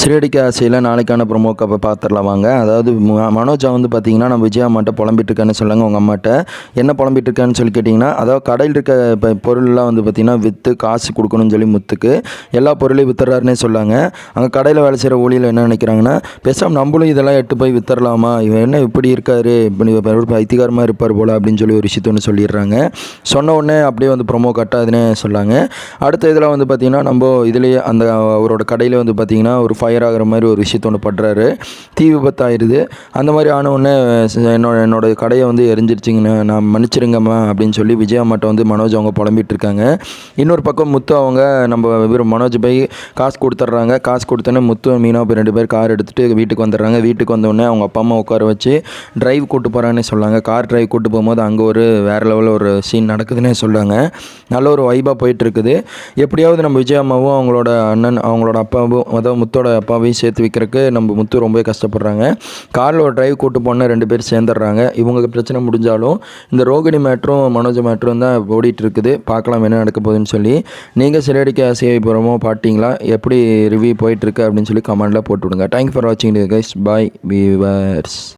சிறடிக்க ஆசையில் நாளைக்கான ப்ரொமோக்கு அப்போ பார்த்துடலாம் வாங்க. அதாவது மனோஜா வந்து பார்த்தீங்கன்னா நம்ம விஜய் அம்மாட்ட புலம்பிட்டு இருக்கேன்னு சொல்லுங்க. உங்கள் அம்மாட்ட என்ன புலம்பிட்டு இருக்கேன்னு சொல்லி கேட்டிங்கன்னா, அதாவது கடையில் இருக்க இப்போ பொருள்லாம் வந்து பார்த்திங்கன்னா விற்று காசு கொடுக்கணும்னு சொல்லி முத்துக்கு எல்லா பொருளையும் வித்துறாருன்னே சொல்லாங்க. அங்கே கடையில் வேலை செய்கிற ஊழியில் என்ன நினைக்கிறாங்கன்னா, பேசாமல் நம்மளும் இதெல்லாம் எட்டு போய் வித்துடலாமா, இவன் என்ன இப்படி இருக்காரு, இப்படி ஐத்திகாரமாக இருப்பார் போல் அப்படின்னு சொல்லி ஒரு விஷயத்த ஒன்று சொல்லிடுறாங்க. சொன்ன உடனே அப்படியே வந்து ப்ரொமோ கட்டாதுன்னே சொல்லாங்க. அடுத்த இதில் வந்து பார்த்திங்கன்னா நம்ம இதுலேயே அந்த அவரோட கடையில் வந்து பார்த்திங்கன்னா ஒரு ஃபயர் ஆகிற மாதிரி ஒரு விஷயத்த ஒன்று படுறாரு. தீ விபத்து ஆயிடுது. அந்த மாதிரி ஆனவுடனே என்னோட கடையை வந்து எரிஞ்சிருச்சிங்கண்ணா, நான் மன்னிச்சிருங்கம்மா அப்படின்னு சொல்லி விஜய் அம்மாட்ட வந்து மனோஜ் அவங்க புலம்பிட்டு இருக்காங்க. இன்னொரு பக்கம் முத்து அவங்க நம்ம மனோஜ் போய் காசு கொடுத்துட்றாங்க. காசு கொடுத்தோன்னே முத்து மீனா போய் 2 பேர் கார் எடுத்துகிட்டு வீட்டுக்கு வந்துடுறாங்க. வீட்டுக்கு வந்தோடனே அவங்க அப்பா அம்மா உட்கார வச்சு ட்ரைவ் கூட்டு போகிறான்னு சொல்லாங்க. கார் ட்ரைவ் கூட்டு போகும்போது அங்கே ஒரு வேறு லெவலில் ஒரு சீன் நடக்குதுன்னே சொல்லுவாங்க. நல்ல ஒரு வைபாக போயிட்டுருக்குது. எப்படியாவது நம்ம விஜய் அம்மாவும் அவங்களோட அண்ணன் அவங்களோட அப்பாவும் அதாவது முத்தோட அப்பாவையும் சேர்த்து வைக்கிறதுக்கு நம்ம முத்து ரொம்பவே கஷ்டப்படுறாங்க. காரில் ஒரு ட்ரைவ் கூட்டு போனால் 2 பேர் சேர்ந்துடுறாங்க. இவங்களுக்கு பிரச்சனை முடிஞ்சாலும் இந்த ரோகிணி மேட்ரும் மனோஜ் மேட்ரும் தான் ஓடிட்டு இருக்குது. பார்க்கலாம் என்ன நடக்க போகுதுன்னு சொல்லி. நீங்கள் சிறடிக்க ஆசையை போகிறோமோ பாட்டிங்களா, எப்படி ரிவ்யூ போயிட்டுருக்கு அப்படின்னு சொல்லி கமெண்டில் போட்டு விடுங்க. தேங்க்யூ ஃபார் வாட்சிங் கைஸ். Bye viewers.